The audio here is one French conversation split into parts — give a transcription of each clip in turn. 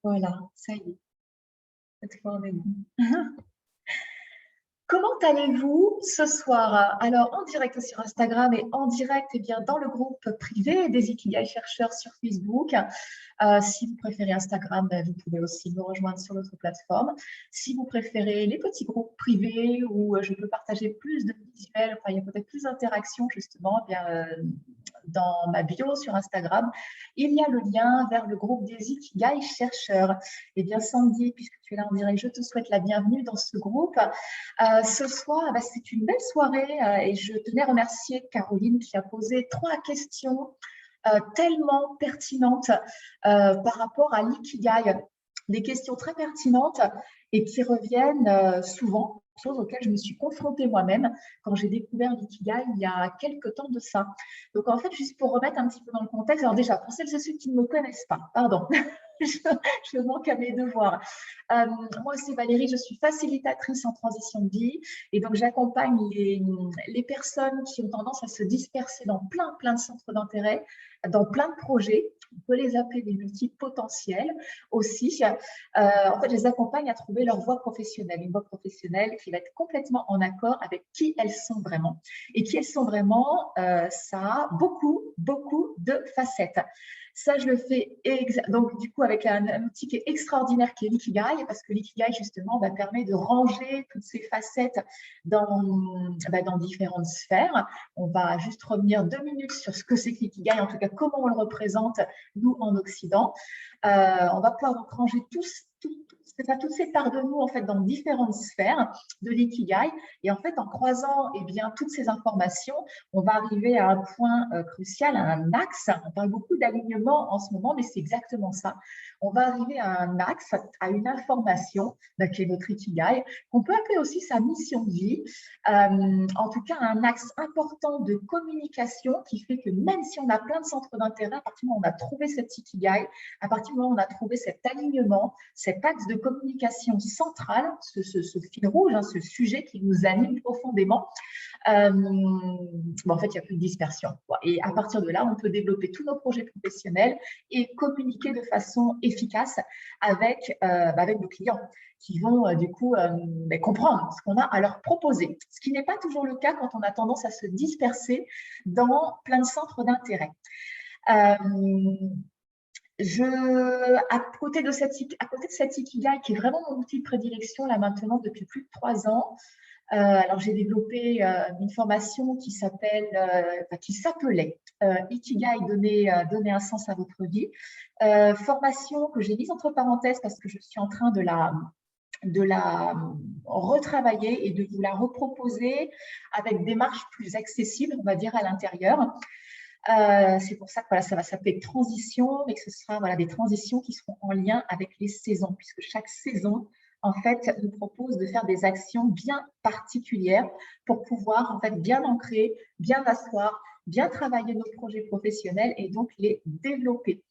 Voilà, ça y est, cette fois on est bon. Comment allez-vous ce soir? Alors, en direct sur Instagram et en direct eh bien, dans le groupe privé des Ikigai chercheurs sur Facebook. Si vous préférez Instagram, ben, vous pouvez aussi nous rejoindre sur notre plateforme. Si vous préférez les petits groupes privés où je peux partager plus de visuels, enfin, il y a peut-être plus d'interaction justement, eh bien, dans ma bio sur Instagram, il y a le lien vers le groupe des Ikigai chercheurs. Eh bien, Sandy, puisque tu es là en direct, je te souhaite la bienvenue dans ce groupe. Ce soir, bah, c'est une belle soirée et je tenais à remercier Caroline qui a posé 3 questions tellement pertinentes par rapport à l'ikigai. Des questions très pertinentes et qui reviennent souvent, chose auxquelles je me suis confrontée moi-même quand j'ai découvert l'ikigai il y a quelques temps de ça. Donc en fait, juste pour remettre un petit peu dans le contexte, alors déjà, pour celles et ceux qui ne me connaissent pas, pardon, je, je manque à mes devoirs. Moi, c'est Valérie, je suis facilitatrice en transition de vie et donc j'accompagne les personnes qui ont tendance à se disperser dans plein de centres d'intérêt, dans plein de projets. On peut les appeler des multipotentiels aussi. En fait, je les accompagne à trouver leur voie professionnelle, une voie professionnelle qui va être complètement en accord avec qui elles sont vraiment. Et qui elles sont vraiment, ça a beaucoup de facettes. Ça, je le fais donc du coup avec un outil qui est extraordinaire qui est l'ikigai, parce que l'ikigai justement permet de ranger toutes ces facettes dans différentes sphères. On va juste revenir 2 minutes sur ce que c'est que l'ikigai, en tout cas comment on le représente nous en Occident. On va pouvoir donc ranger toutes ces parts de nous en fait dans différentes sphères de l'ikigai et en fait en croisant toutes ces informations, on va arriver à un point crucial, à un axe. On parle beaucoup d'alignement en ce moment, mais c'est exactement ça. On va arriver à un axe, à une information qui est notre ikigai, qu'on peut appeler aussi sa mission de vie. En tout cas, un axe important de communication qui fait que même si on a plein de centres d'intérêt, à partir du moment où on a trouvé cet ikigai, à partir du moment où on a trouvé cet alignement, cet axe de communication central, ce fil rouge, ce sujet qui nous anime profondément, en fait, il n'y a plus de dispersion. Et à partir de là, on peut développer tous nos projets professionnels et communiquer de façon efficace avec nos clients qui vont du coup comprendre ce qu'on a à leur proposer. Ce qui n'est pas toujours le cas quand on a tendance à se disperser dans plein de centres d'intérêt. À côté de cet ikigai, qui est vraiment mon outil de prédilection là maintenant depuis plus de 3 ans, alors j'ai développé une formation qui s'appelait Ikigai, donner un sens à votre vie. Formation que j'ai mise entre parenthèses parce que je suis en train de la retravailler et de vous la reproposer avec des démarches plus accessibles, on va dire, à l'intérieur. C'est pour ça que ça va s'appeler transition, mais que ce sera des transitions qui seront en lien avec les saisons, puisque chaque saison, en fait, nous propose de faire des actions bien particulières pour pouvoir, en fait, bien ancrer, bien asseoir, bien travailler nos projets professionnels et donc les développer.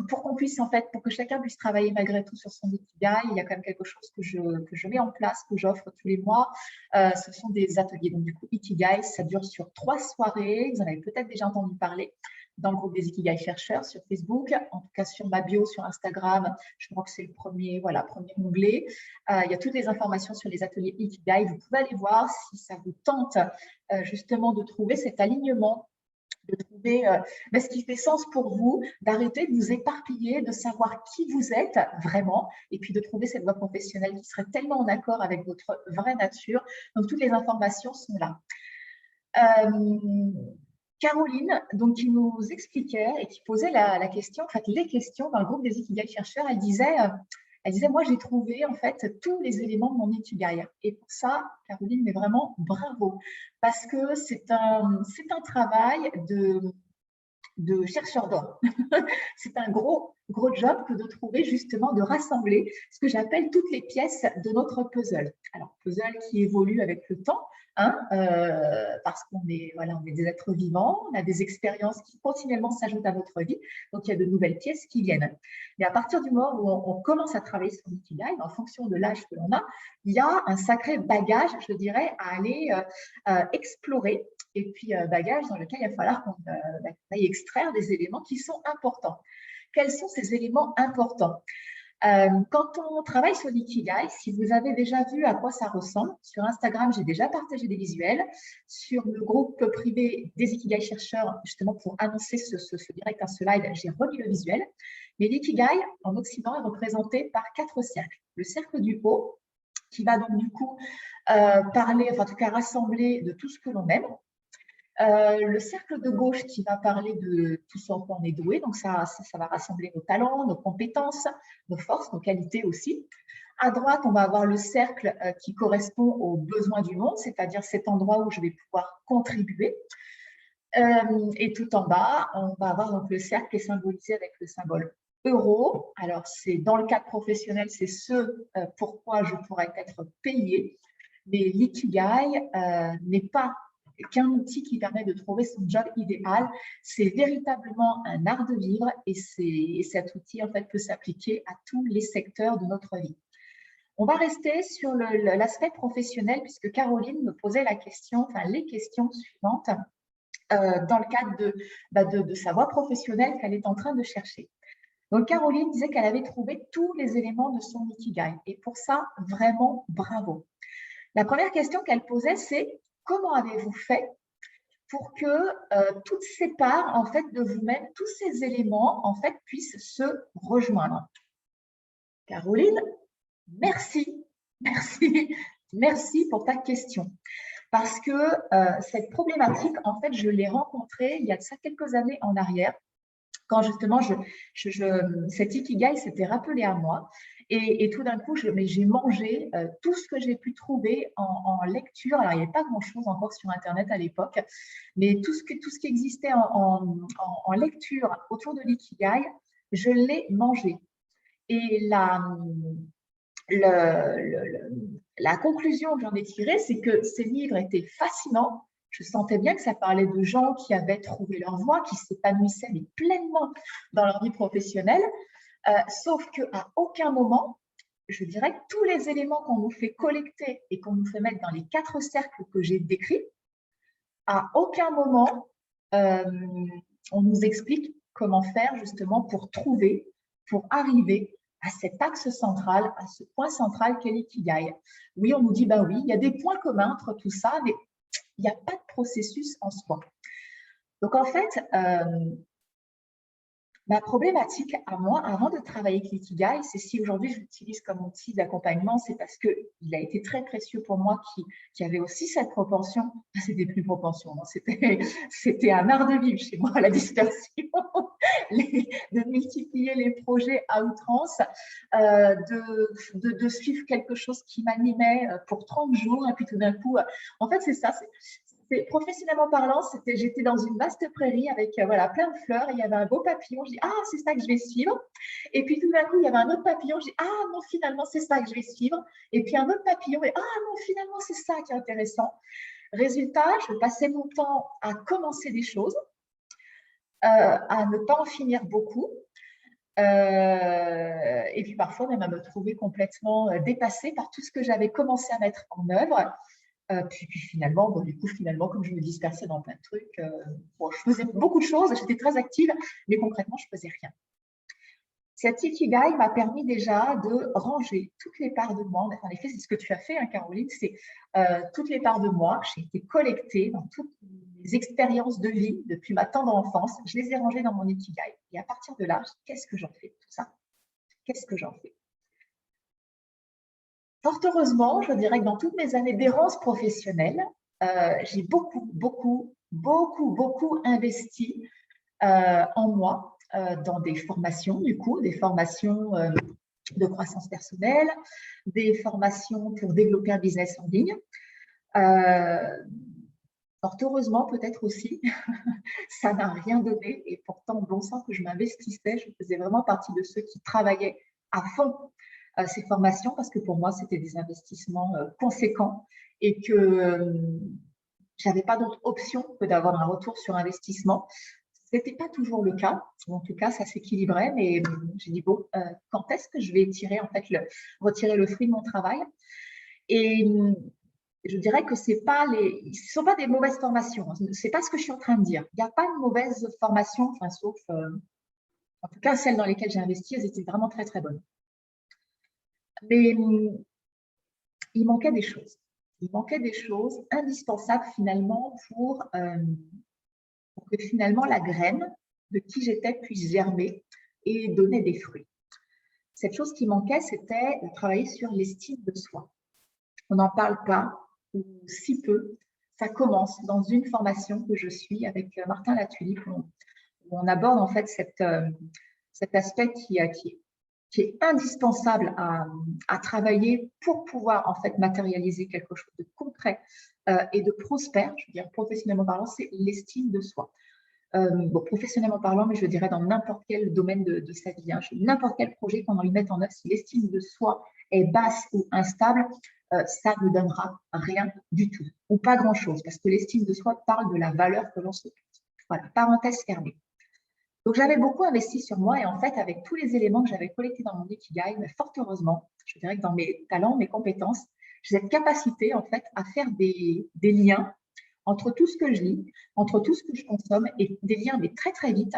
Pour que chacun puisse travailler malgré tout sur son ikigai, il y a quand même quelque chose que je mets en place, que j'offre tous les mois. Ce sont des ateliers. Donc, du coup, Ikigai, ça dure sur 3 soirées. Vous en avez peut-être déjà entendu parler dans le groupe des Ikigai chercheurs sur Facebook. En tout cas, sur ma bio, sur Instagram, je crois que c'est le premier onglet. Il y a toutes les informations sur les ateliers Ikigai. Vous pouvez aller voir si ça vous tente justement de trouver cet alignement, de trouver ce qui fait sens pour vous, d'arrêter de vous éparpiller, de savoir qui vous êtes vraiment, et puis de trouver cette voie professionnelle qui serait tellement en accord avec votre vraie nature. Donc, toutes les informations sont là. Caroline, donc, qui nous expliquait et qui posait la question, en fait, les questions dans le groupe des Ikigai chercheurs, elle disait, moi, j'ai trouvé en fait tous les éléments de mon ikigai. Et pour ça, Caroline, mais vraiment bravo, parce que c'est un travail de chercheur d'or. C'est un gros job que de trouver justement, de rassembler ce que j'appelle toutes les pièces de notre puzzle. Alors, puzzle qui évolue avec le temps, parce qu'on est des êtres vivants, on a des expériences qui continuellement s'ajoutent à notre vie, donc il y a de nouvelles pièces qui viennent. Mais à partir du moment où on commence à travailler sur l'ikigai, en fonction de l'âge que l'on a, il y a un sacré bagage, je dirais, à aller explorer. Et puis, bagage dans lequel il va falloir qu'on aille extraire des éléments qui sont importants. quels sont ces éléments importants? Quand on travaille sur l'ikigai, si vous avez déjà vu à quoi ça ressemble, sur Instagram, j'ai déjà partagé des visuels. Sur le groupe privé des Ikigai chercheurs, justement pour annoncer ce direct, ce live, j'ai remis le visuel. Mais l'ikigai, en Occident, est représenté par 4 cercles. Le cercle du haut, qui va donc du coup parler, enfin en tout cas rassembler de tout ce que l'on aime. Le cercle de gauche qui va parler de tout ce en quoi on est doué, donc ça va rassembler nos talents, nos compétences, nos forces, nos qualités aussi. À droite, on va avoir le cercle qui correspond aux besoins du monde, c'est-à-dire cet endroit où je vais pouvoir contribuer. Et tout en bas, on va avoir donc le cercle qui est symbolisé avec le symbole euro. Alors, c'est dans le cadre professionnel, c'est ce pourquoi je pourrais être payé. Mais l'ikigai n'est pas qu'un outil qui permet de trouver son job idéal. C'est véritablement un art de vivre et cet outil en fait peut s'appliquer à tous les secteurs de notre vie. On va rester sur l'aspect professionnel puisque Caroline me posait la question, enfin les questions suivantes dans le cadre de sa voie professionnelle qu'elle est en train de chercher. Donc Caroline disait qu'elle avait trouvé tous les éléments de son ikigai et pour ça, vraiment bravo. La première question qu'elle posait, c'est comment avez-vous fait pour que toutes ces parts en fait, de vous-même, tous ces éléments en fait, puissent se rejoindre? Caroline, merci, merci, merci pour ta question. Parce que cette problématique, en fait, je l'ai rencontrée il y a de ça quelques années en arrière, quand justement cet ikigai s'était rappelé à moi. Et tout d'un coup, j'ai mangé tout ce que j'ai pu trouver en lecture. Alors, il n'y avait pas grand-chose encore sur Internet à l'époque, mais tout ce qui existait en lecture autour de l'ikigai, je l'ai mangé. Et la conclusion que j'en ai tirée, c'est que ces livres étaient fascinants. Je sentais bien que ça parlait de gens qui avaient trouvé leur voie, qui s'épanouissaient pleinement dans leur vie professionnelle, sauf qu'à aucun moment, je dirais que tous les éléments qu'on nous fait collecter et qu'on nous fait mettre dans les 4 cercles que j'ai décrits, à aucun moment, on nous explique comment faire justement pour trouver, pour arriver à cet axe central, à ce point central qu'est l'ikigai. Oui, on nous dit, bah oui, il y a des points communs entre tout ça, mais il n'y a pas de processus en soi. Donc en fait, ma problématique à moi, avant de travailler avec l'ikigai, c'est si aujourd'hui je l'utilise comme outil d'accompagnement, c'est parce qu'il a été très précieux pour moi qui avait aussi cette propension, c'était plus une propension, c'était un art de vivre chez moi, la dispersion, de multiplier les projets à outrance, de suivre quelque chose qui m'animait pour 30 jours, et puis tout d'un coup, en fait c'est ça, professionnellement parlant, j'étais dans une vaste prairie avec voilà, plein de fleurs. Et il y avait un beau papillon. Je dis, ah, c'est ça que je vais suivre. Et puis tout d'un coup, il y avait un autre papillon. Je dis, ah non, finalement, c'est ça que je vais suivre. Et puis un autre papillon. Et ah non, finalement, c'est ça qui est intéressant. Résultat, je passais mon temps à commencer des choses, à ne pas en finir beaucoup. Et puis parfois même à me trouver complètement dépassée par tout ce que j'avais commencé à mettre en œuvre. Puis finalement, finalement, comme je me dispersais dans plein de trucs, je faisais beaucoup de choses, j'étais très active, mais concrètement, je ne faisais rien. Cet ikigai m'a permis déjà de ranger toutes les parts de moi. En effet, c'est ce que tu as fait, hein, Caroline, c'est toutes les parts de moi. J'ai été collectée dans toutes les expériences de vie depuis ma tendre enfance. Je les ai rangées dans mon ikigai. Et à partir de là, qu'est-ce que j'en fais de tout ça? Qu'est-ce que j'en fais? Fort heureusement, je dirais que dans toutes mes années d'errance professionnelle, j'ai beaucoup investi en moi, dans des formations, des formations de croissance personnelle, des formations pour développer un business en ligne. Fort heureusement, peut-être aussi, ça n'a rien donné et pourtant, bon sang que je m'investissais, je faisais vraiment partie de ceux qui travaillaient à fond ces formations parce que pour moi, c'était des investissements conséquents et que je n'avais pas d'autre option que d'avoir un retour sur investissement. Ce n'était pas toujours le cas. En tout cas, ça s'équilibrait, mais j'ai dit, bon, quand est-ce que je vais retirer le fruit de mon travail? Et je dirais que ce ne sont pas des mauvaises formations. Ce n'est pas ce que je suis en train de dire. Il n'y a pas de mauvaise formation, enfin, sauf En tout cas, celles dans lesquelles j'ai investi, elles étaient vraiment très, très bonnes. Mais il manquait des choses. Il manquait des choses indispensables finalement pour que finalement la graine de qui j'étais puisse germer et donner des fruits. Cette chose qui manquait, c'était de travailler sur l'estime de soi. On n'en parle pas, ou si peu. Ça commence dans une formation que je suis avec Martin Latulippe, où on aborde en fait cet aspect qui est indispensable à travailler pour pouvoir en fait matérialiser quelque chose de concret et de prospère, je veux dire professionnellement parlant, c'est l'estime de soi. Bon, professionnellement parlant, mais je dirais dans n'importe quel domaine de sa vie, hein, n'importe quel projet qu'on y mette en œuvre, si l'estime de soi est basse ou instable, ça ne donnera rien du tout, ou pas grand-chose, parce que l'estime de soi parle de la valeur que l'on se porte. Voilà, parenthèse fermée. Donc, j'avais beaucoup investi sur moi et en fait, avec tous les éléments que j'avais collectés dans mon Ikigai, mais fort heureusement, je dirais que dans mes talents, mes compétences, j'ai cette capacité en fait à faire des liens entre tout ce que je lis, entre tout ce que je consomme et des liens mais très très vite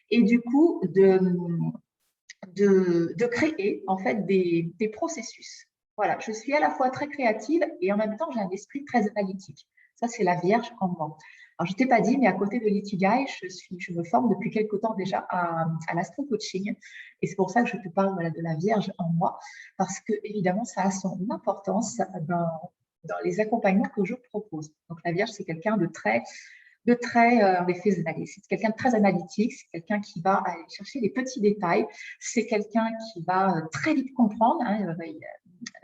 et du coup de créer en fait des processus. Voilà, je suis à la fois très créative et en même temps j'ai un esprit très analytique. Ça, c'est la Vierge en moi. Alors, je ne t'ai pas dit, mais à côté de l'Ikigai, je me forme depuis quelque temps déjà à l'astro-coaching. Et c'est pour ça que je te parle voilà, de la Vierge en moi, parce que évidemment, ça a son importance dans les accompagnements que je propose. Donc, la Vierge, c'est quelqu'un de très, c'est quelqu'un de très analytique, c'est quelqu'un qui va aller chercher les petits détails, c'est quelqu'un qui va très vite comprendre. Hein,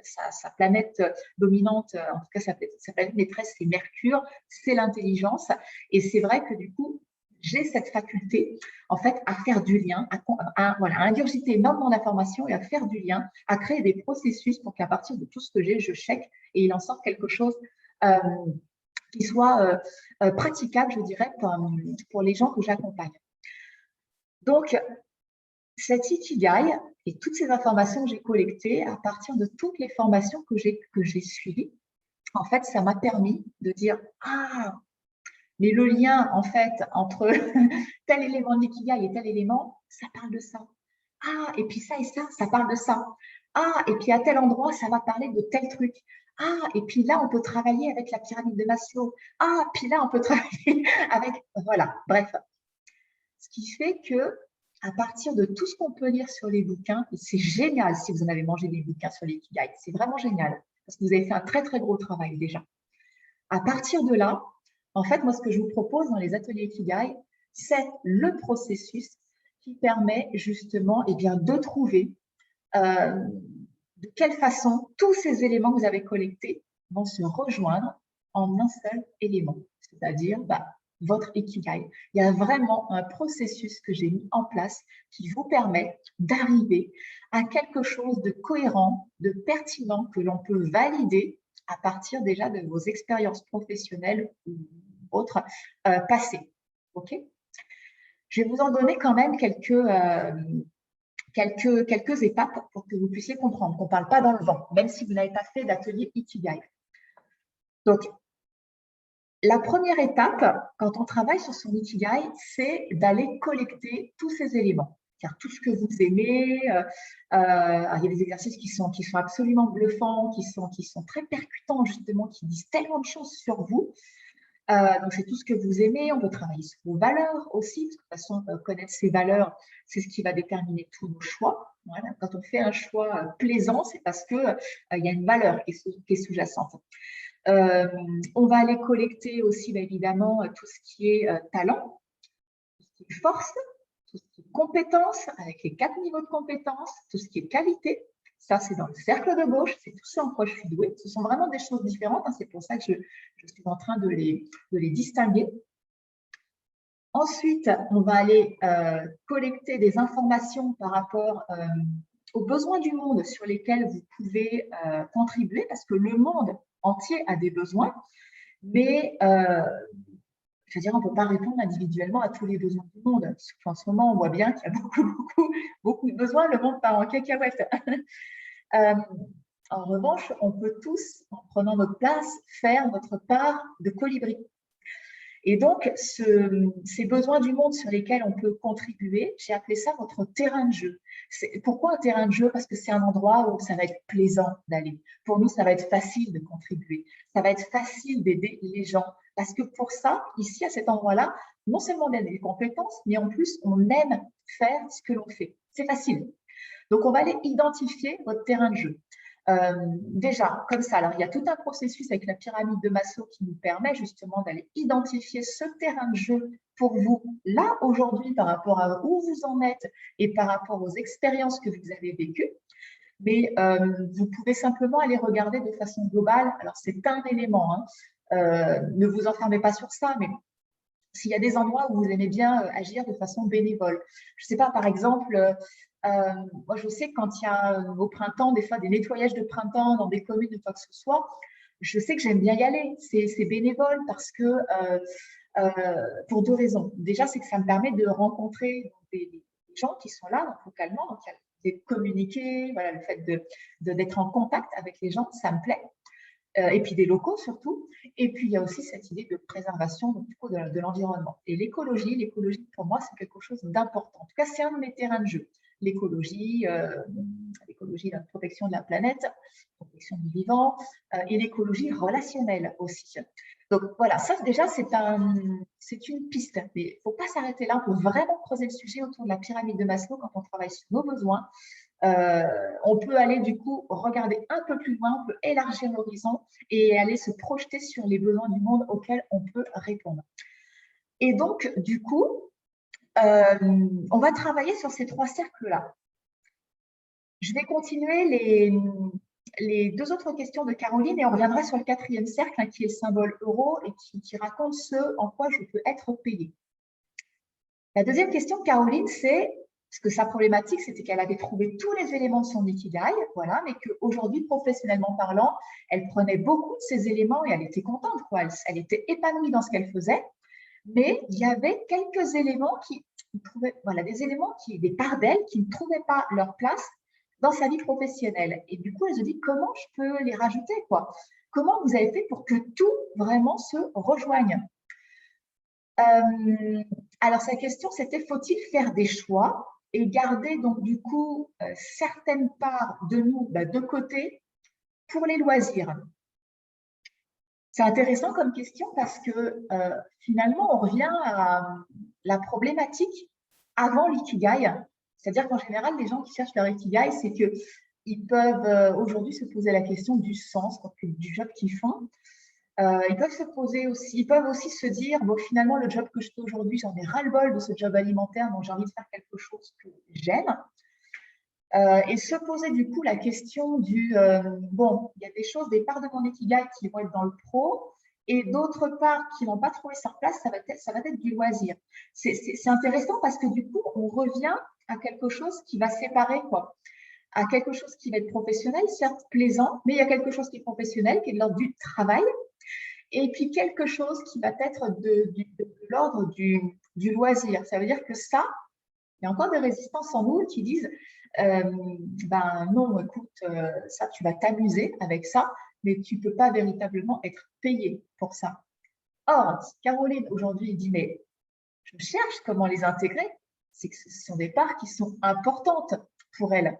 sa planète dominante, en tout cas sa planète maîtresse, c'est Mercure, c'est l'intelligence. Et c'est vrai que du coup, j'ai cette faculté en fait à faire du lien, voilà, à ingurgiter énormément d'informations et à faire du lien, à créer des processus pour qu'à partir de tout ce que j'ai, je check et il en sort quelque chose qui soit praticable, je dirais, pour les gens que j'accompagne. Donc, cet Ikigai et toutes ces informations que j'ai collectées à partir de toutes les formations que j'ai suivies, en fait, ça m'a permis de dire « Ah, mais le lien, en fait, entre tel élément d'Ikigai et tel élément, ça parle de ça. Ah, et puis ça et ça parle de ça. Ah, et puis à tel endroit, ça va parler de tel truc. Ah, et puis là, on peut travailler avec la pyramide de Maslow. Ah, puis là, on peut travailler avec… » Voilà, bref. Ce qui fait que à partir de tout ce qu'on peut lire sur les bouquins, et c'est génial si vous en avez mangé des bouquins sur l'Ikigai, c'est vraiment génial, parce que vous avez fait un très, très gros travail déjà. À partir de là, en fait, moi, ce que je vous propose dans les ateliers Ikigai, c'est le processus qui permet justement de trouver de quelle façon tous ces éléments que vous avez collectés vont se rejoindre en un seul élément, c'est-à-dire votre Ikigai. Il y a vraiment un processus que j'ai mis en place qui vous permet d'arriver à quelque chose de cohérent, de pertinent, que l'on peut valider à partir déjà de vos expériences professionnelles ou autres passées. OK ? Je vais vous en donner quand même quelques étapes pour que vous puissiez comprendre qu'on ne parle pas dans le vent, même si vous n'avez pas fait d'atelier Ikigai. Donc, la première étape, quand on travaille sur son Ikigai, c'est d'aller collecter tous ces éléments. Car tout ce que vous aimez, il y a des exercices qui sont absolument bluffants, qui sont très percutants justement, qui disent tellement de choses sur vous. Donc, c'est tout ce que vous aimez. On peut travailler sur vos valeurs aussi, parce que de toute façon, connaître ses valeurs, c'est ce qui va déterminer tous nos choix. Voilà. Quand on fait un choix plaisant, c'est parce qu'il y a une valeur qui est sous-jacente. On va aller collecter aussi, évidemment, tout ce qui est talent, tout ce qui est force, tout ce qui est compétence, avec les 4 niveaux de compétences, tout ce qui est qualité. Ça, c'est dans le cercle de gauche, c'est tout ça en quoi je suis douée. Ce sont vraiment des choses différentes, hein, c'est pour ça que je suis en train de les distinguer. Ensuite, on va aller collecter des informations par rapport aux besoins du monde sur lesquels vous pouvez contribuer, parce que le monde entier a des besoins, mais je veux dire, on ne peut pas répondre individuellement à tous les besoins du monde. Surtout en ce moment, on voit bien qu'il y a beaucoup de besoins, le monde part en cacahuète. En revanche, on peut tous, en prenant notre place, faire notre part de colibri. Et donc, ces besoins du monde sur lesquels on peut contribuer, j'ai appelé ça votre terrain de jeu. Pourquoi un terrain de jeu? Parce que c'est un endroit où ça va être plaisant d'aller. Pour nous, ça va être facile de contribuer. Ça va être facile d'aider les gens. Parce que pour ça, ici, à cet endroit-là, non seulement on a des compétences, mais en plus, on aime faire ce que l'on fait. C'est facile. Donc, on va aller identifier votre terrain de jeu. Déjà, comme ça, alors il y a tout un processus avec la pyramide de Maslow qui nous permet justement d'aller identifier ce terrain de jeu pour vous, là, aujourd'hui, par rapport à où vous en êtes et par rapport aux expériences que vous avez vécues. Mais vous pouvez simplement aller regarder de façon globale. Alors, c'est un élément, hein. Ne vous enfermez pas sur ça, mais s'il y a des endroits où vous aimez bien agir de façon bénévole. Je ne sais pas, par exemple, moi je sais que quand il y a au printemps, des fois des nettoyages de printemps dans des communes ou quoi que ce soit, je sais que j'aime bien y aller. C'est bénévole parce que, pour deux raisons. Déjà, c'est que ça me permet de rencontrer des gens qui sont là, donc, localement, donc il y a des communiquer, voilà, le fait d'être en contact avec les gens, ça me plaît. Et puis des locaux surtout. Et puis il y a aussi cette idée de préservation donc, du coup, de l'environnement. Et l'écologie pour moi, c'est quelque chose d'important. En tout cas, c'est un de mes terrains de jeu. L'écologie, la protection de la planète, la protection du vivant, et l'écologie relationnelle aussi. Donc voilà, ça déjà, c'est une piste. Mais il ne faut pas s'arrêter là. On peut vraiment creuser le sujet autour de la pyramide de Maslow quand on travaille sur nos besoins. On peut aller du coup regarder un peu plus loin, on peut élargir l'horizon et aller se projeter sur les besoins du monde auxquels on peut répondre. Et donc, du coup, on va travailler sur ces trois cercles-là. Je vais continuer les deux autres questions de Caroline et on reviendra sur le quatrième cercle hein, qui est le symbole euro et qui raconte ce en quoi je peux être payée. La deuxième question de Caroline, c'est parce que sa problématique, c'était qu'elle avait trouvé tous les éléments de son ikigai, voilà, mais qu'aujourd'hui, professionnellement parlant, elle prenait beaucoup de ces éléments et elle était contente, quoi. Elle était épanouie dans ce qu'elle faisait, mais il y avait quelques éléments voilà, des parts d'elle qui ne trouvaient pas leur place dans sa vie professionnelle. Et du coup, elle se dit comment je peux les rajouter, quoi. Comment vous avez fait pour que tout vraiment se rejoigne? Alors, sa question, c'était faut-il faire des choix et garder donc du coup certaines parts de nous de côté pour les loisirs? C'est intéressant comme question parce que finalement, on revient à la problématique avant l'ikigai. C'est-à-dire qu'en général, les gens qui cherchent leur ikigai, c'est qu'ils peuvent aujourd'hui se poser la question du sens du job qu'ils font. Ils peuvent aussi se dire, bon, finalement, le job que je fais aujourd'hui, j'en ai ras-le-bol de ce job alimentaire, donc j'ai envie de faire quelque chose que j'aime. Et se poser du coup la question bon, il y a des choses, des parts de mon ikigai qui vont être dans le pro, et d'autres parts qui ne vont pas trouver leur place, ça va être du loisir. C'est intéressant parce que du coup, on revient à quelque chose qui va séparer, quoi. À quelque chose qui va être professionnel, certes plaisant, mais il y a quelque chose qui est professionnel, qui est de l'ordre du travail, et puis quelque chose qui va être de l'ordre du loisir. Ça veut dire que ça, il y a encore des résistances en nous qui disent ben non, écoute, ça, tu vas t'amuser avec ça, mais tu ne peux pas véritablement être payé pour ça. Or, Caroline aujourd'hui dit, mais je cherche comment les intégrer, c'est que ce sont des parts qui sont importantes pour elle.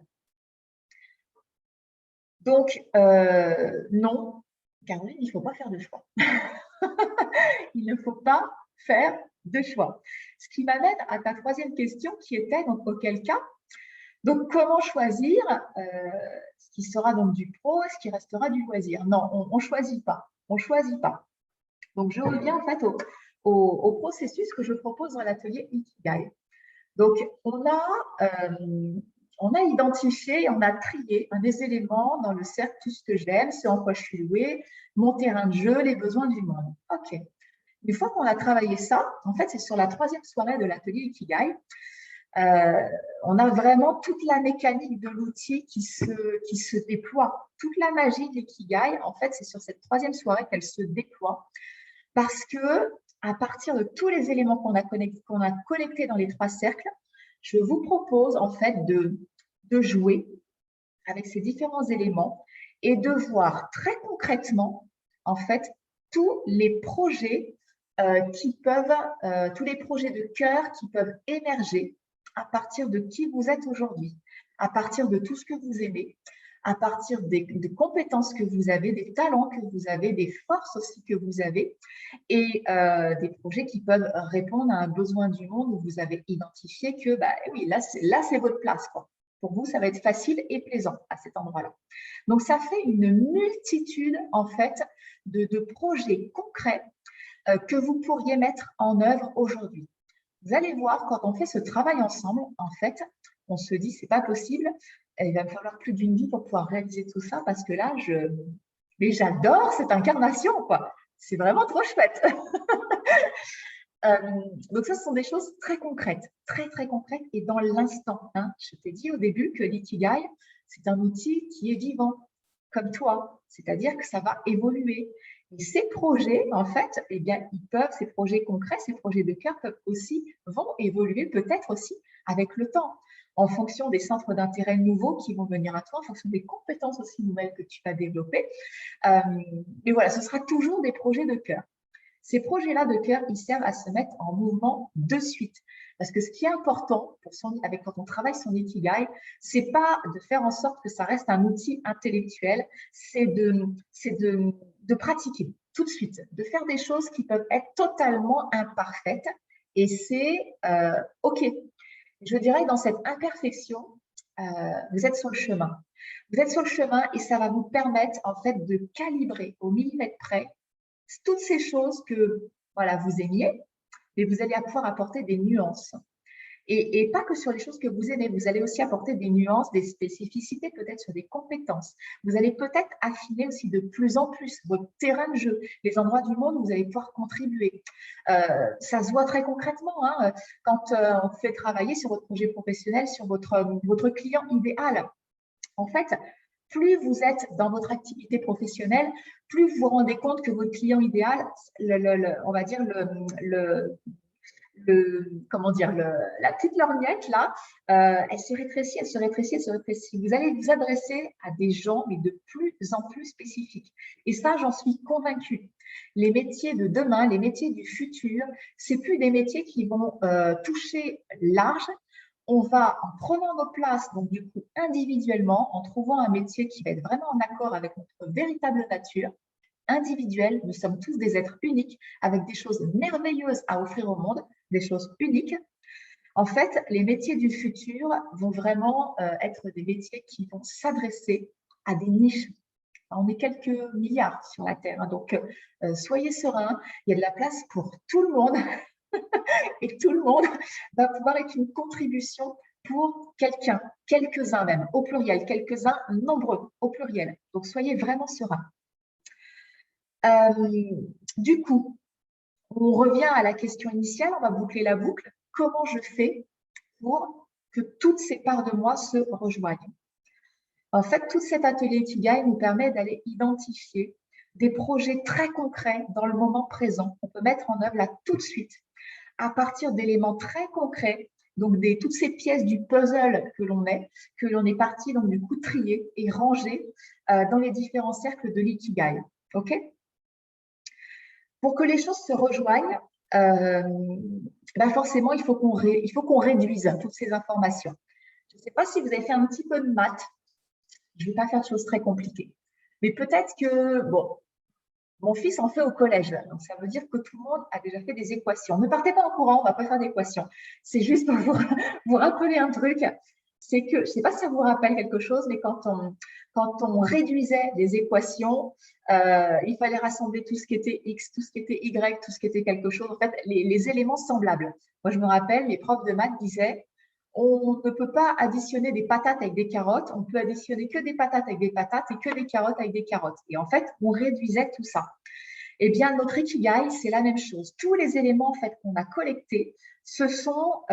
Donc, non, Caroline, il ne faut pas faire de choix. Il ne faut pas faire de choix. Ce qui m'amène à ta troisième question qui était donc auquel cas. Donc, comment choisir ce qui sera donc du pro et ce qui restera du loisir? Non, on ne choisit pas. On choisit pas. Donc, je reviens en fait au processus que je propose dans l'atelier Ikigai. Donc, on a identifié, on a trié des éléments dans le cercle tout ce que j'aime, ce en quoi je suis douée, mon terrain de jeu, les besoins du monde. OK. Une fois qu'on a travaillé ça, en fait, c'est sur la troisième soirée de l'atelier Ikigai, on a vraiment toute la mécanique de l'outil qui se déploie. Toute la magie de l'ikigai, en fait, c'est sur cette troisième soirée qu'elle se déploie parce que à partir de tous les éléments qu'on a collectés dans les trois cercles, je vous propose en fait de jouer avec ces différents éléments et de voir très concrètement en fait tous les projets tous les projets de cœur qui peuvent émerger à partir de qui vous êtes aujourd'hui, à partir de tout ce que vous aimez, à partir des compétences que vous avez, des talents que vous avez, des forces aussi que vous avez, et des projets qui peuvent répondre à un besoin du monde où vous avez identifié que, bah oui, là, c'est votre place, quoi. Pour vous, ça va être facile et plaisant à cet endroit-là. Donc, ça fait une multitude, en fait, de projets concrets que vous pourriez mettre en œuvre aujourd'hui. Vous allez voir, quand on fait ce travail ensemble, en fait, on se dit, c'est pas possible, il va me falloir plus d'une vie pour pouvoir réaliser tout ça, parce que là, mais j'adore cette incarnation, quoi. C'est vraiment trop chouette. Donc ça, ce sont des choses très concrètes, très, très concrètes et dans l'instant. Hein. Je t'ai dit au début que l'Ikigai, c'est un outil qui est vivant, comme toi. C'est-à-dire que ça va évoluer. Et ces projets, en fait, eh bien, ces projets concrets, ces projets de cœur vont évoluer peut-être aussi avec le temps, en fonction des centres d'intérêt nouveaux qui vont venir à toi, en fonction des compétences aussi nouvelles que tu vas développer. Mais voilà, ce sera toujours des projets de cœur. Ces projets-là de cœur, ils servent à se mettre en mouvement de suite. Parce que ce qui est important quand on travaille son Ikigai, c'est pas de faire en sorte que ça reste un outil intellectuel, c'est de pratiquer tout de suite, de faire des choses qui peuvent être totalement imparfaites. Et c'est OK. Je dirais que dans cette imperfection, vous êtes sur le chemin. Vous êtes sur le chemin et ça va vous permettre en fait de calibrer au millimètre près toutes ces choses que voilà, vous aimiez, mais vous allez pouvoir apporter des nuances. Et pas que sur les choses que vous aimez, vous allez aussi apporter des nuances, des spécificités, peut-être sur des compétences. Vous allez peut-être affiner aussi de plus en plus votre terrain de jeu, les endroits du monde où vous allez pouvoir contribuer. Ça se voit très concrètement hein, quand on fait travailler sur votre projet professionnel, sur votre client idéal. En fait, plus vous êtes dans votre activité professionnelle, plus vous vous rendez compte que votre client idéal, on va dire la petite lorgnette là, elle se rétrécit, elle se rétrécit, elle se rétrécit. Vous allez vous adresser à des gens, mais de plus en plus spécifiques. Et ça, j'en suis convaincue. Les métiers de demain, les métiers du futur, c'est plus des métiers qui vont toucher large. On va, en prenant nos places, donc du coup individuellement, en trouvant un métier qui va être vraiment en accord avec notre véritable nature, individuelle, nous sommes tous des êtres uniques, avec des choses merveilleuses à offrir au monde, des choses uniques. En fait, les métiers du futur vont vraiment être des métiers qui vont s'adresser à des niches. On est quelques milliards sur la Terre, hein, donc soyez sereins, il y a de la place pour tout le monde. Et tout le monde va pouvoir être une contribution pour quelqu'un, quelques-uns même, au pluriel, quelques-uns nombreux, au pluriel. Donc, soyez vraiment sereins. Du coup, on revient à la question initiale, on va boucler la boucle. Comment je fais pour que toutes ces parts de moi se rejoignent? En fait, tout cet atelier Ikigai nous permet d'aller identifier des projets très concrets dans le moment présent. On peut mettre en œuvre là tout de suite à partir d'éléments très concrets, donc toutes ces pièces du puzzle que l'on est parti donc du coup trier et ranger dans les différents cercles de l'ikigai. Ok? Pour que les choses se rejoignent, forcément, il faut qu'on réduise toutes ces informations. Je ne sais pas si vous avez fait un petit peu de maths. Je ne vais pas faire de choses très compliquées. Mais peut-être que, bon, mon fils en fait au collège, donc ça veut dire que tout le monde a déjà fait des équations. Ne partez pas en courant, on ne va pas faire d'équations. C'est juste pour vous rappeler un truc, c'est que, je ne sais pas si ça vous rappelle quelque chose, mais quand on réduisait les équations, il fallait rassembler tout ce qui était X, tout ce qui était Y, tout ce qui était quelque chose, en fait, les éléments semblables. Moi, je me rappelle, les profs de maths disaient, on ne peut pas additionner des patates avec des carottes, on peut additionner que des patates avec des patates et que des carottes avec des carottes. Et en fait, on réduisait tout ça. Eh bien, notre Ikigai, c'est la même chose. Tous les éléments en fait, qu'on a collectés, ce sont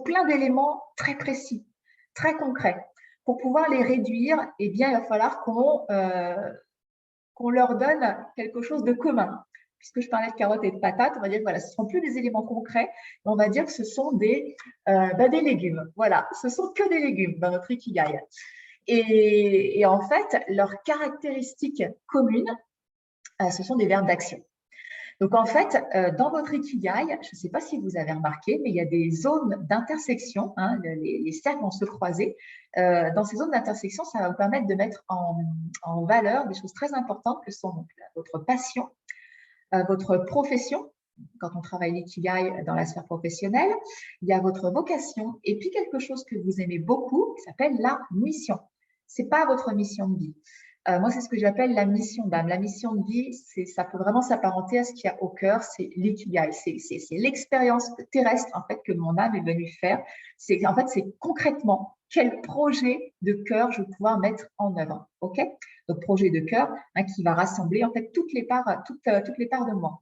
plein d'éléments très précis, très concrets. Pour pouvoir les réduire, eh bien, il va falloir qu'on leur donne quelque chose de commun. Puisque je parlais de carottes et de patates, on va dire que voilà, ce ne sont plus des éléments concrets, on va dire que ce sont des légumes. Voilà, ce sont que des légumes dans notre Ikigai. Et en fait, leurs caractéristiques communes, ce sont des verbes d'action. Donc, en fait, dans votre Ikigai, je ne sais pas si vous avez remarqué, mais il y a des zones d'intersection, hein, les cercles vont se croiser. Dans ces zones d'intersection, ça va vous permettre de mettre en valeur des choses très importantes que sont donc, votre passion, votre profession. Quand on travaille l'ikigai dans la sphère professionnelle, il y a votre vocation et puis quelque chose que vous aimez beaucoup qui s'appelle la mission. Ce n'est pas votre mission de vie. Moi, c'est ce que j'appelle la mission d'âme. La mission de vie, ça peut vraiment s'apparenter à ce qu'il y a au cœur, c'est l'ikigai. C'est l'expérience terrestre en fait que mon âme est venue faire. En fait, c'est concrètement quel projet de cœur je vais pouvoir mettre en œuvre. Ok? Donc, projet de cœur hein, qui va rassembler en fait toutes les parts de moi.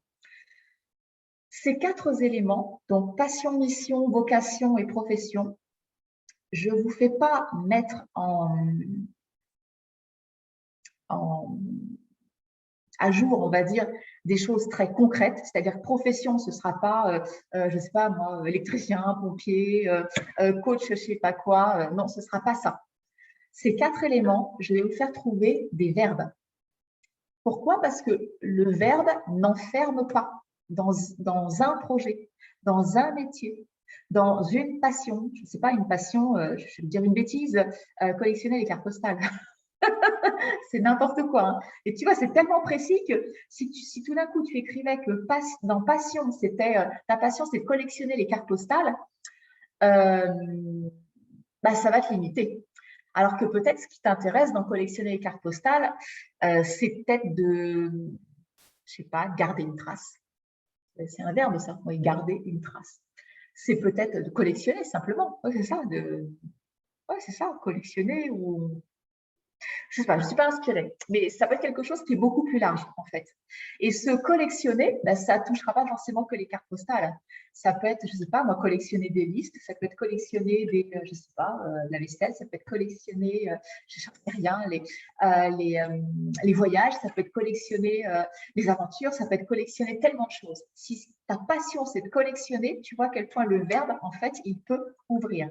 Ces 4 éléments, donc passion, mission, vocation et profession, je ne vous fais pas mettre à jour, on va dire, des choses très concrètes, c'est-à-dire profession, ce ne sera pas, je ne sais pas moi, électricien, pompier, coach, je ne sais pas quoi, non, ce ne sera pas ça. Ces 4 éléments, je vais vous faire trouver des verbes. Pourquoi? Parce que le verbe n'enferme pas dans un projet, dans un métier, dans une passion. Je ne sais pas, une passion, je vais dire une bêtise, collectionner les cartes postales. C'est n'importe quoi. Hein. Et tu vois, c'est tellement précis que si tout d'un coup tu écrivais que dans passion, c'était ta passion, c'est de collectionner les cartes postales, bah, ça va te limiter. Alors que peut-être ce qui t'intéresse dans collectionner les cartes postales, c'est peut-être de, je sais pas, garder une trace. C'est un verbe ça, oui, garder une trace. C'est peut-être de collectionner simplement. Ouais, c'est ça, c'est ça, collectionner ou je sais pas, je ne suis pas inspirée, mais ça peut être quelque chose qui est beaucoup plus large en fait. Et ce collectionner, ben, ça ne touchera pas forcément que les cartes postales. Ça peut être, je ne sais pas, moi, collectionner des listes, ça peut être collectionner des, je ne sais pas, la vaisselle, ça peut être collectionner, je ne sais rien, les voyages, ça peut être collectionner les aventures, ça peut être collectionner tellement de choses. Si ta passion, c'est de collectionner, tu vois à quel point le verbe, en fait, il peut ouvrir.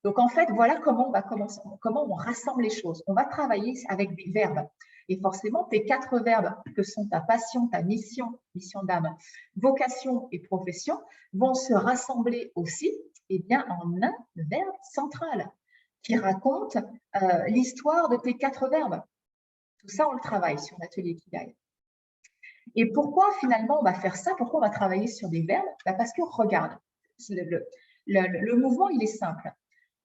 Donc, en fait, voilà comment on va commencer, comment on rassemble les choses. On va travailler avec des verbes. Et forcément, tes 4 verbes que sont ta passion, ta mission, mission d'âme, vocation et profession vont se rassembler aussi eh bien, en un verbe central qui raconte l'histoire de tes 4 verbes. Tout ça, on le travaille sur l'atelier Ikigai. Et pourquoi finalement on va faire ça? Pourquoi on va travailler sur des verbes? Parce que regarde, le mouvement, il est simple.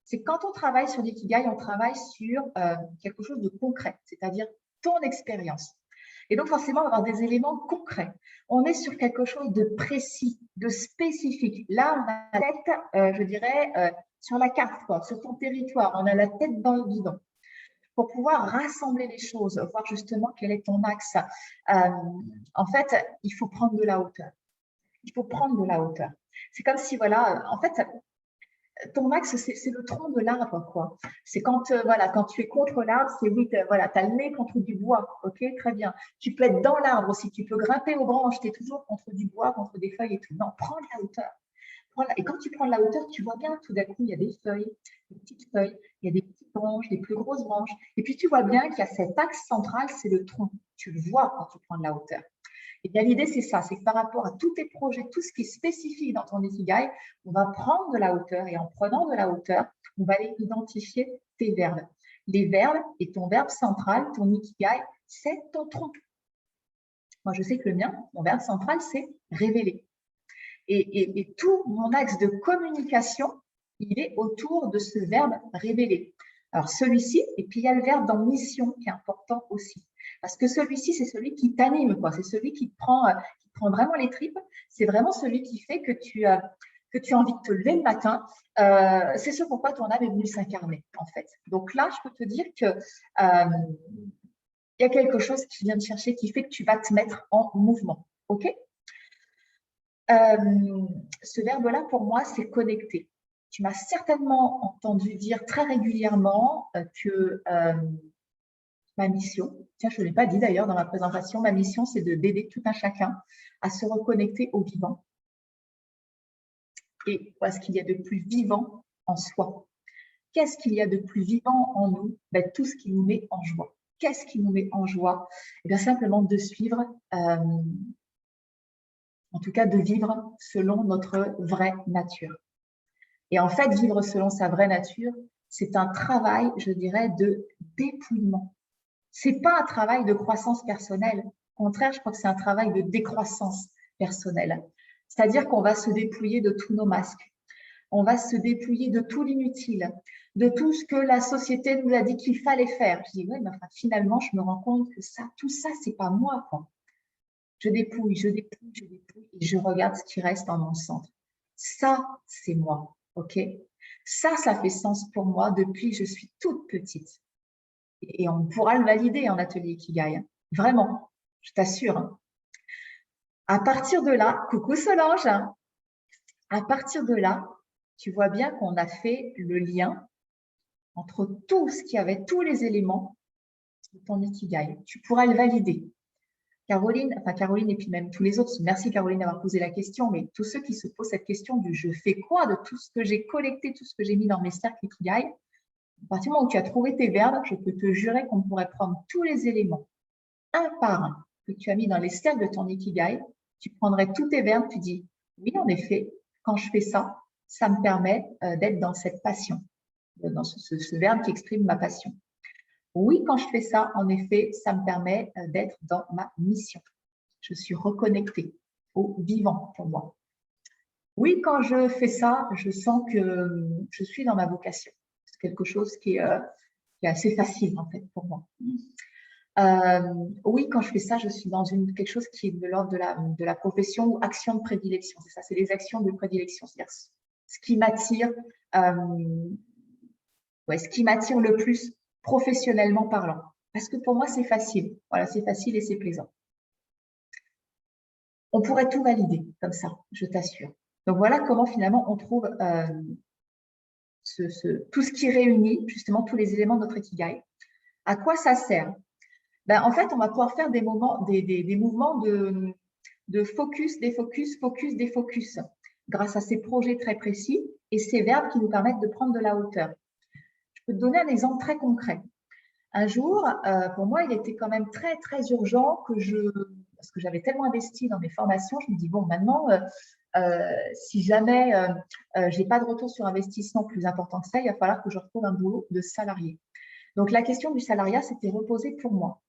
C'est quand on travaille sur l'ikigai, on travaille sur quelque chose de concret, c'est-à-dire ton expérience. Et donc, forcément, on va avoir des éléments concrets. On est sur quelque chose de précis, de spécifique. Là, on a la tête, je dirais, sur la carte, quoi, sur ton territoire. On a la tête dans le guidon. Pour pouvoir rassembler les choses, voir justement quel est ton axe. En fait, il faut prendre de la hauteur. Il faut prendre de la hauteur. C'est comme si, voilà, en fait, ton axe, c'est le tronc de l'arbre, quoi. C'est quand, voilà, quand tu es contre l'arbre, c'est oui, voilà, tu as le nez contre du bois, ok, très bien. Tu peux être dans l'arbre aussi, tu peux grimper aux branches, tu es toujours contre du bois, contre des feuilles et tout. Non, prends de la hauteur. Et quand tu prends de la hauteur, tu vois bien, tout d'un coup, il y a des feuilles, des petites feuilles, il y a des petites branches, des plus grosses branches. Et puis, tu vois bien qu'il y a cet axe central, c'est le tronc. Tu le vois quand tu prends de la hauteur. Et bien, l'idée, c'est ça, c'est que par rapport à tous tes projets, tout ce qui est spécifique dans ton Ikigai, on va prendre de la hauteur et en prenant de la hauteur, on va aller identifier tes verbes. Les verbes et ton verbe central, ton Ikigai, c'est ton tronc. Moi, je sais que le mien, mon verbe central, c'est révéler. Et tout mon axe de communication, il est autour de ce verbe révéler. Alors, celui-ci, et puis il y a le verbe dans mission qui est important aussi. Parce que celui-ci, c'est celui qui t'anime, quoi. C'est celui qui te prend vraiment les tripes. C'est vraiment celui qui fait que tu as envie de te lever le matin. C'est ce pourquoi ton âme est venue s'incarner, en fait. Donc là, je peux te dire que il y a quelque chose qui vient te chercher, qui fait que tu vas te mettre en mouvement. OK? Ce verbe-là, pour moi, c'est connecter. Tu m'as certainement entendu dire très régulièrement que ma mission, tiens, je ne l'ai pas dit d'ailleurs dans ma présentation, ma mission, c'est d'aider tout un chacun à se reconnecter au vivant. Et qu'est-ce qu'il y a de plus vivant en soi? Qu'est-ce qu'il y a de plus vivant en nous? Ben, tout ce qui nous met en joie. Qu'est-ce qui nous met en joie? Eh bien, simplement de suivre En tout cas, de vivre selon notre vraie nature. Et en fait, vivre selon sa vraie nature, c'est un travail, je dirais, de dépouillement. C'est pas un travail de croissance personnelle. Au contraire, je crois que c'est un travail de décroissance personnelle. C'est-à-dire qu'on va se dépouiller de tous nos masques. On va se dépouiller de tout l'inutile, de tout ce que la société nous a dit qu'il fallait faire. Je dis, oui, mais enfin, finalement, je me rends compte que ça, tout ça, c'est pas moi, quoi. Je dépouille, je dépouille, je dépouille et je regarde ce qui reste dans mon centre. Ça, c'est moi, ok? Ça fait sens pour moi depuis que je suis toute petite. Et on pourra le valider en atelier Ikigai. Vraiment, je t'assure. À partir de là, coucou Solange, à partir de là, tu vois bien qu'on a fait le lien entre tout ce qui avait, tous les éléments de ton Ikigai. Tu pourras le valider. Caroline et puis même tous les autres, merci Caroline d'avoir posé la question, mais tous ceux qui se posent cette question du je fais quoi de tout ce que j'ai collecté, tout ce que j'ai mis dans mes cercles Ikigai, à partir du moment où tu as trouvé tes verbes, je peux te jurer qu'on pourrait prendre tous les éléments, un par un, que tu as mis dans les cercles de ton Ikigai, tu prendrais tous tes verbes, tu dis, oui, en effet, quand je fais ça, ça me permet d'être dans cette passion, dans ce verbe qui exprime ma passion. Oui, quand je fais ça, en effet, ça me permet d'être dans ma mission. Je suis reconnectée au vivant pour moi. Oui, quand je fais ça, je sens que je suis dans ma vocation. C'est quelque chose qui est assez facile, en fait, pour moi. Oui, quand je fais ça, je suis dans quelque chose qui est de l'ordre de la profession ou action de prédilection. C'est ça, c'est les actions de prédilection. C'est-à-dire ce qui m'attire, ce qui m'attire le plus professionnellement parlant. Parce que pour moi, c'est facile. Voilà, c'est facile et c'est plaisant. On pourrait tout valider comme ça, je t'assure. Donc voilà comment finalement on trouve tout ce qui réunit justement tous les éléments de notre Ikigai. À quoi ça sert? En fait, on va pouvoir faire des mouvements de focus, défocus, focus, défocus, grâce à ces projets très précis et ces verbes qui nous permettent de prendre de la hauteur. Je peux te donner un exemple très concret. Un jour, pour moi, il était quand même très, très urgent parce que j'avais tellement investi dans mes formations, je me dis, bon, maintenant, si jamais je n'ai pas de retour sur investissement plus important que ça, il va falloir que je retrouve un boulot de salarié. Donc, la question du salariat s'était reposée pour moi.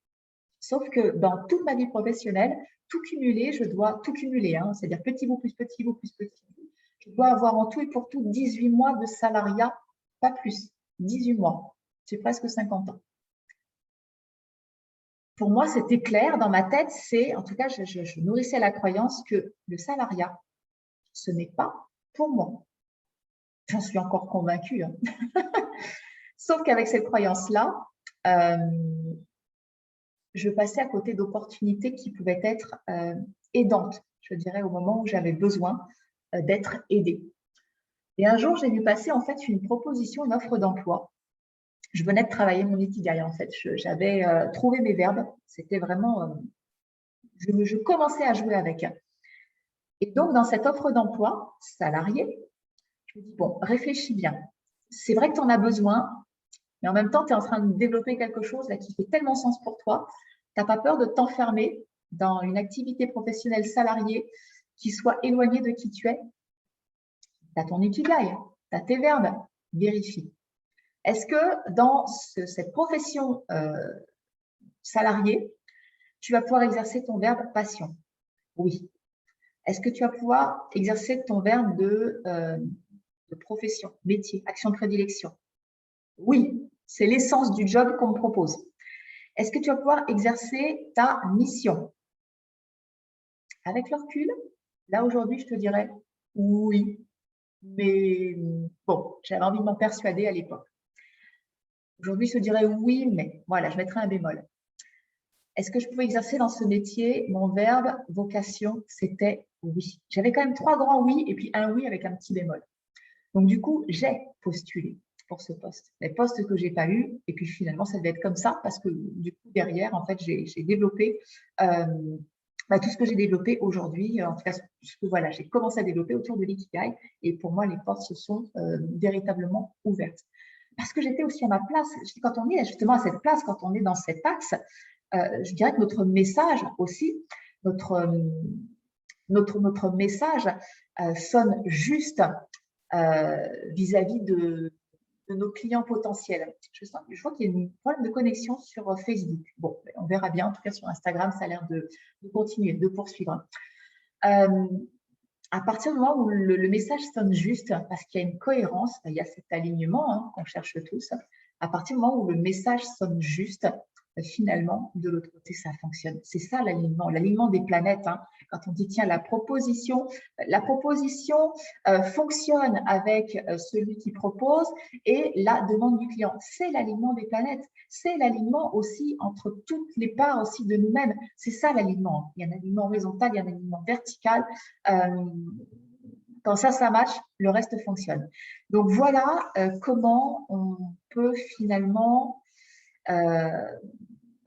Sauf que dans toute ma vie professionnelle, tout cumulé, je dois tout cumuler, hein, c'est-à-dire petit bout plus petit bout plus petit bout. Je dois avoir en tout et pour tout 18 mois de salariat, pas plus, 18 mois. C'est presque 50 ans. Pour moi, c'était clair dans ma tête, en tout cas, je nourrissais la croyance que le salariat, ce n'est pas pour moi. J'en suis encore convaincue. Hein. Sauf qu'avec cette croyance-là, je passais à côté d'opportunités qui pouvaient être aidantes, je dirais, au moment où j'avais besoin d'être aidée. Et un jour, j'ai vu passer en fait une proposition, une offre d'emploi. Je venais de travailler mon Ikigai en fait. J'avais trouvé mes verbes. C'était vraiment, je commençais à jouer avec. Et donc, dans cette offre d'emploi salarié, je me dis, bon, réfléchis bien. C'est vrai que tu en as besoin, mais en même temps, tu es en train de développer quelque chose là, qui fait tellement sens pour toi. Tu n'as pas peur de t'enfermer dans une activité professionnelle salariée qui soit éloignée de qui tu es. Tu as ton Ikigai, tu as tes verbes, vérifie. Est-ce que dans cette profession salariée, tu vas pouvoir exercer ton verbe passion? Oui. Est-ce que tu vas pouvoir exercer ton verbe de profession, métier, action de prédilection? Oui, c'est l'essence du job qu'on me propose. Est-ce que tu vas pouvoir exercer ta mission? Avec le recul, là aujourd'hui, je te dirais oui, mais bon, j'avais envie de m'en persuader à l'époque. Aujourd'hui, je te dirais oui, mais voilà, je mettrai un bémol. Est-ce que je pouvais exercer dans ce métier? Mon verbe, vocation, c'était oui. J'avais quand même 3 grands oui et puis un oui avec un petit bémol. Donc, du coup, j'ai postulé pour ce poste. Les postes que je n'ai pas eu, et puis finalement, ça devait être comme ça parce que du coup, derrière, en fait, j'ai développé tout ce que j'ai développé aujourd'hui. En tout cas, ce que voilà, j'ai commencé à développer autour de l'ikigai et pour moi, les portes se sont véritablement ouvertes. Parce que j'étais aussi à ma place. Quand on est justement à cette place, quand on est dans cet axe, je dirais que notre message aussi, notre message sonne juste vis-à-vis de nos clients potentiels. Je vois qu'il y a un problème de connexion sur Facebook. Bon, on verra bien. En tout cas, sur Instagram, ça a l'air de continuer, de poursuivre. À partir du moment où le message sonne juste, parce qu'il y a une cohérence, il y a cet alignement qu'on cherche tous, à partir du moment où le message sonne juste, finalement, de l'autre côté, ça fonctionne. C'est ça l'alignement des planètes. Quand on dit, tiens, la proposition fonctionne avec celui qui propose et la demande du client. C'est l'alignement des planètes. C'est l'alignement aussi entre toutes les parts aussi de nous-mêmes. C'est ça l'alignement. Il y a un alignement horizontal, il y a un alignement vertical. Quand ça match, le reste fonctionne. Donc voilà comment on peut finalement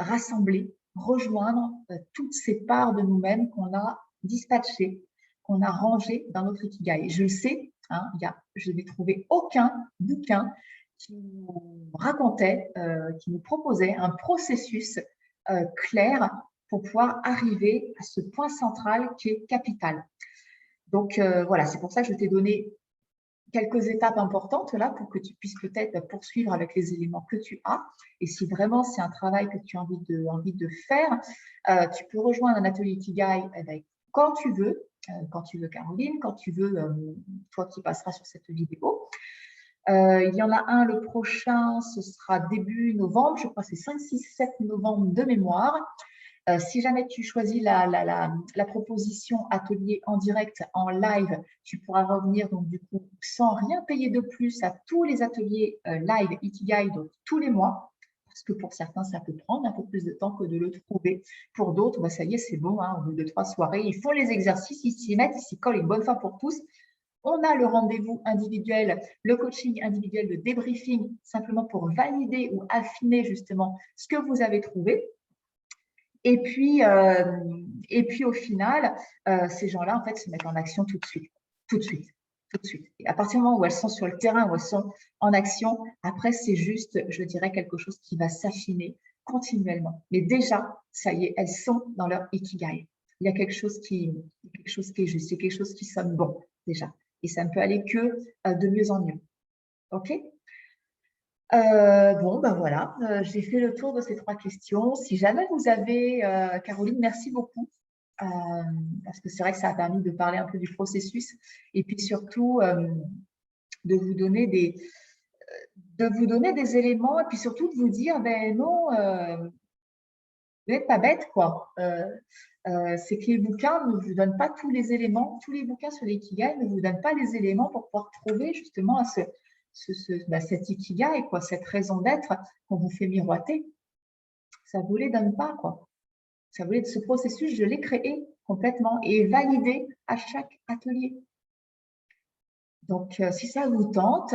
rassembler, rejoindre toutes ces parts de nous-mêmes qu'on a dispatchées, qu'on a rangées dans notre Ikigai. Je le sais, je n'ai trouvé aucun bouquin qui nous racontait, qui nous proposait un processus clair pour pouvoir arriver à ce point central qui est capital. Donc voilà, c'est pour ça que je t'ai donné quelques étapes importantes là pour que tu puisses peut-être poursuivre avec les éléments que tu as. Et si vraiment c'est un travail que tu as envie de faire, tu peux rejoindre un atelier Ikigai quand tu veux Caroline, quand tu veux, toi qui passeras sur cette vidéo. Il y en a un, le prochain, ce sera début novembre, je crois que c'est 5, 6, 7 novembre de mémoire. Si jamais tu choisis la proposition atelier en direct, en live, tu pourras revenir donc du coup sans rien payer de plus à tous les ateliers live Ikigai, donc tous les mois, parce que pour certains, ça peut prendre un peu plus de temps que de le trouver. Pour d'autres, ça y est, c'est bon, au bout de 3 soirées, ils font les exercices, ils s'y mettent, ils s'y collent une bonne fois pour tous. On a le rendez-vous individuel, le coaching individuel, le débriefing, simplement pour valider ou affiner justement ce que vous avez trouvé. Et puis au final, ces gens-là, en fait, se mettent en action tout de suite. Et à partir du moment où elles sont sur le terrain, où elles sont en action, après, c'est juste, je dirais, quelque chose qui va s'affiner continuellement. Mais déjà, ça y est, elles sont dans leur Ikigai. Il y a quelque chose qui est juste, c'est quelque chose qui sonne bon, déjà. Et ça ne peut aller que de mieux en mieux. OK ? Bon, ben voilà, j'ai fait le tour de ces 3 questions. Si jamais vous avez, Caroline, merci beaucoup, parce que c'est vrai que ça a permis de parler un peu du processus et puis surtout de vous donner des éléments et puis surtout de vous dire, ben non, vous n'êtes pas bête, quoi. C'est que les bouquins ne vous donnent pas tous les éléments, tous les bouquins sur l'ikigai ne vous donnent pas les éléments pour pouvoir trouver justement cet ikigai, quoi, cette raison d'être qu'on vous fait miroiter. Ça ne vous les donne pas, quoi. Ce processus, je l'ai créé complètement et validé à chaque atelier. Donc, si ça vous tente,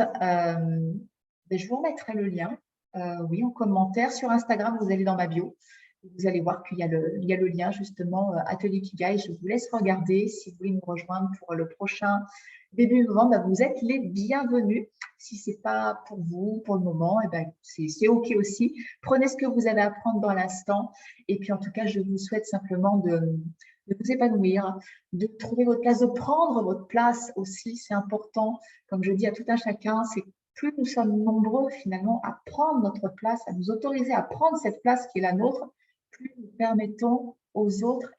je vous remettrai le lien, oui, en commentaire. Sur Instagram, vous allez dans ma bio. Vous allez voir qu'il y a le lien justement Atelier Ikigai. Je vous laisse regarder. Si vous voulez nous rejoindre pour le prochain début novembre, vous êtes les bienvenus. Si ce n'est pas pour vous pour le moment, c'est OK aussi. Prenez ce que vous avez à prendre dans l'instant. Et puis en tout cas, je vous souhaite simplement de vous épanouir, de trouver votre place, de prendre votre place aussi. C'est important, comme je dis à tout un chacun, c'est plus nous sommes nombreux finalement à prendre notre place, à nous autoriser à prendre cette place qui est la nôtre, plus nous permettons aux autres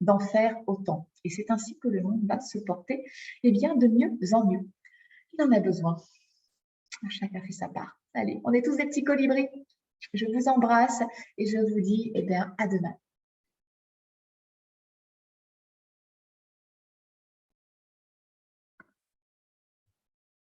d'en faire autant. Et c'est ainsi que le monde va se porter de mieux en mieux. Il en a besoin. Chacun fait sa part. Allez, on est tous des petits colibris. Je vous embrasse et je vous dis à demain.